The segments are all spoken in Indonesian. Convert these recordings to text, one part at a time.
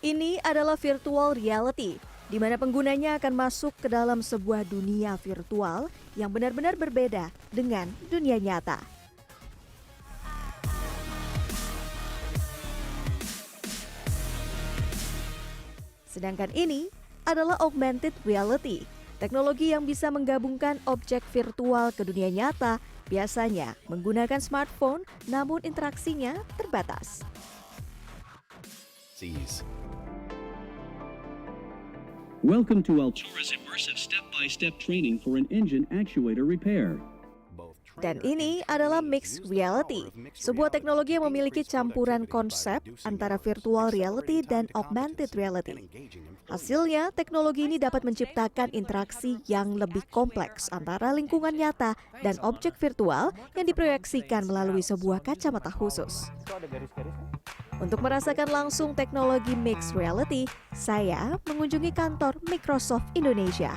Ini adalah virtual reality, di mana penggunanya akan masuk ke dalam sebuah dunia virtual yang benar-benar berbeda dengan dunia nyata. Sedangkan ini adalah augmented reality, teknologi yang bisa menggabungkan objek virtual ke dunia nyata, biasanya menggunakan smartphone, namun interaksinya terbatas. Welcome to Altura's immersive step-by-step training for an engine actuator repair. Dan ini adalah mixed reality, sebuah teknologi yang memiliki campuran konsep antara virtual reality dan augmented reality. Hasilnya, teknologi ini dapat menciptakan interaksi yang lebih kompleks antara lingkungan nyata dan objek virtual yang diproyeksikan melalui sebuah kacamata khusus. Untuk merasakan langsung teknologi mixed reality, saya mengunjungi kantor Microsoft Indonesia.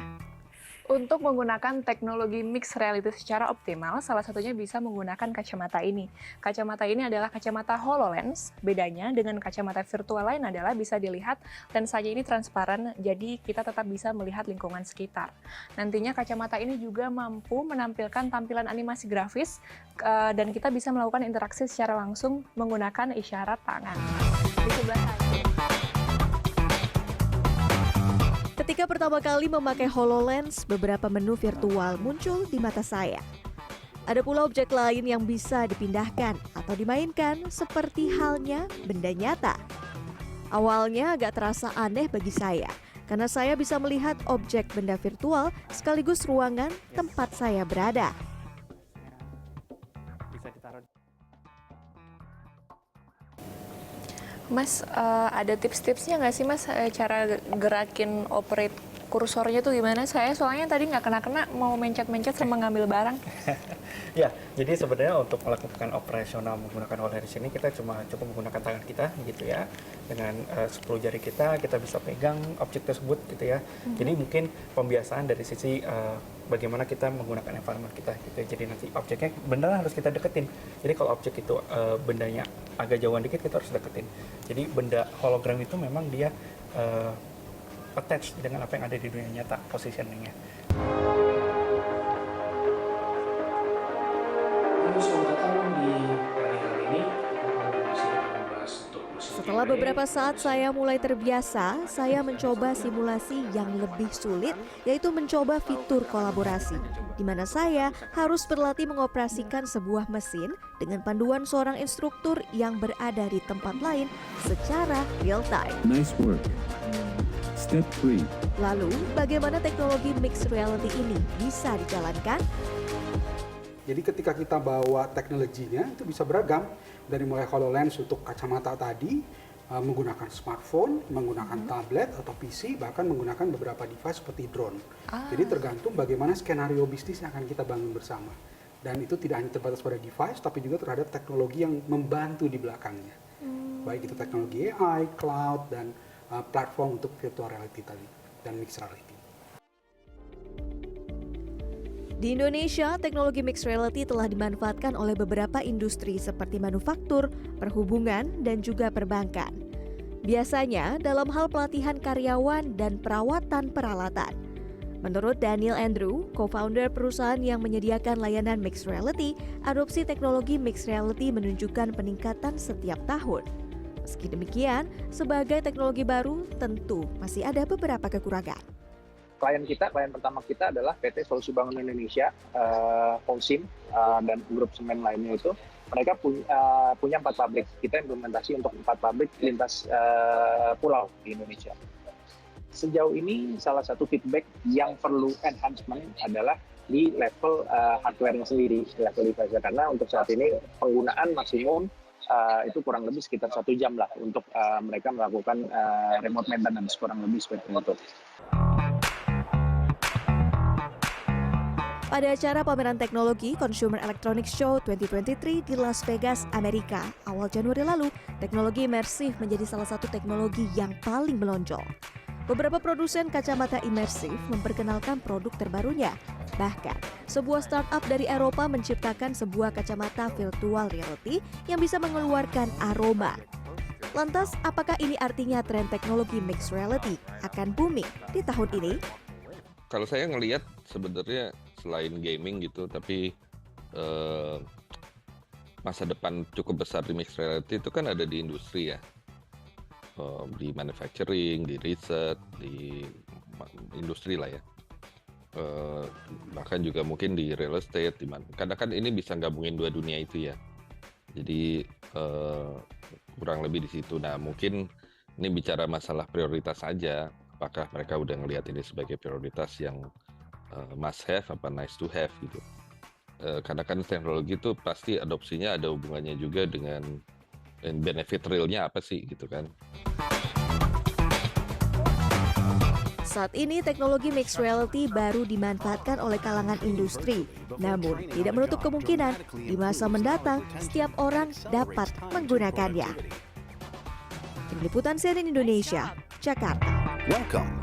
Untuk menggunakan teknologi mixed reality secara optimal, salah satunya bisa menggunakan kacamata ini. Kacamata ini adalah kacamata HoloLens. Bedanya dengan kacamata virtual lain adalah bisa dilihat lensanya ini transparan, jadi kita tetap bisa melihat lingkungan sekitar. Nantinya kacamata ini juga mampu menampilkan tampilan animasi grafis, dan kita bisa melakukan interaksi secara langsung menggunakan isyarat tangan. Di sebelah saya. Ketika pertama kali memakai HoloLens, beberapa menu virtual muncul di mata saya. Ada pula objek lain yang bisa dipindahkan atau dimainkan seperti halnya benda nyata. Awalnya agak terasa aneh bagi saya, karena saya bisa melihat objek benda virtual sekaligus ruangan tempat saya berada. Mas, ada tips-tipsnya nggak sih Mas, cara gerakin operate kursornya tuh gimana? Saya soalnya tadi nggak kena-kena mau mencet-mencet sama ngambil barang. Ya, jadi sebenarnya untuk melakukan operasional menggunakan HoloLens ini kita cuma cukup menggunakan tangan kita gitu ya. Dengan 10 jari kita bisa pegang objek tersebut gitu ya. Jadi mungkin pembiasaan dari sisi bagaimana kita menggunakan environment kita gitu. Jadi nanti objeknya benar harus kita deketin. Jadi kalau objek itu bendanya agak jauhan dikit kita harus deketin. Jadi benda hologram itu memang dia attach dengan apa yang ada di dunia nyata positioningnya. Setelah beberapa saat saya mulai terbiasa, saya mencoba simulasi yang lebih sulit, yaitu mencoba fitur kolaborasi, di mana saya harus berlatih mengoperasikan sebuah mesin dengan panduan seorang instruktur yang berada di tempat lain secara real time. Nice work. Step 3. Lalu, bagaimana teknologi mixed reality ini bisa dijalankan? Jadi ketika kita bawa teknologinya itu bisa beragam, dari mulai HoloLens untuk kacamata tadi, menggunakan smartphone, menggunakan tablet atau PC, bahkan menggunakan beberapa device seperti drone. Jadi tergantung bagaimana skenario bisnis yang akan kita bangun bersama. Dan itu tidak hanya terbatas pada device, tapi juga terhadap teknologi yang membantu di belakangnya. Baik itu teknologi AI, cloud, dan platform untuk virtual reality tadi, dan mixed reality. Di Indonesia, teknologi mixed reality telah dimanfaatkan oleh beberapa industri seperti manufaktur, perhubungan, dan juga perbankan. Biasanya dalam hal pelatihan karyawan dan perawatan peralatan. Menurut Daniel Andrew, co-founder perusahaan yang menyediakan layanan mixed reality, adopsi teknologi mixed reality menunjukkan peningkatan setiap tahun. Meski demikian, sebagai teknologi baru, tentu masih ada beberapa kekurangan. Klien pertama kita adalah PT Solusi Bangun Indonesia, Holcim, dan grup semen lainnya itu. Mereka punya 4 pabrik. Kita implementasi untuk 4 pabrik lintas pulau di Indonesia. Sejauh ini salah satu feedback yang perlu enhancement adalah di level hardware-nya sendiri, level device. Karena untuk saat ini penggunaan maksimum itu kurang lebih sekitar 1 jam lah untuk mereka melakukan remote maintenance, kurang lebih seperti itu. Pada acara pameran teknologi Consumer Electronics Show 2023 di Las Vegas, Amerika, awal Januari lalu, teknologi imersif menjadi salah satu teknologi yang paling menonjol. Beberapa produsen kacamata imersif memperkenalkan produk terbarunya. Bahkan, sebuah startup dari Eropa menciptakan sebuah kacamata virtual reality yang bisa mengeluarkan aroma. Lantas, apakah ini artinya tren teknologi mixed reality akan booming di tahun ini? Kalau saya ngelihat sebenarnya selain gaming gitu, tapi masa depan cukup besar di mixed reality itu kan ada di industri ya, di manufacturing, di riset, di industri lah ya. Bahkan juga mungkin di real estate, karena kan ini bisa gabungin dua dunia itu ya. Jadi kurang lebih di situ. Nah, mungkin ini bicara masalah prioritas saja. Apakah mereka udah ngelihat ini sebagai prioritas yang must have apa nice to have gitu. Karena kan teknologi itu pasti adopsinya ada hubungannya juga dengan benefit realnya apa sih gitu kan. Saat ini teknologi mixed reality baru dimanfaatkan oleh kalangan industri. Namun, tidak menutup kemungkinan di masa mendatang setiap orang dapat menggunakannya. Tim Liputan CNN Indonesia, Jakarta. Welcome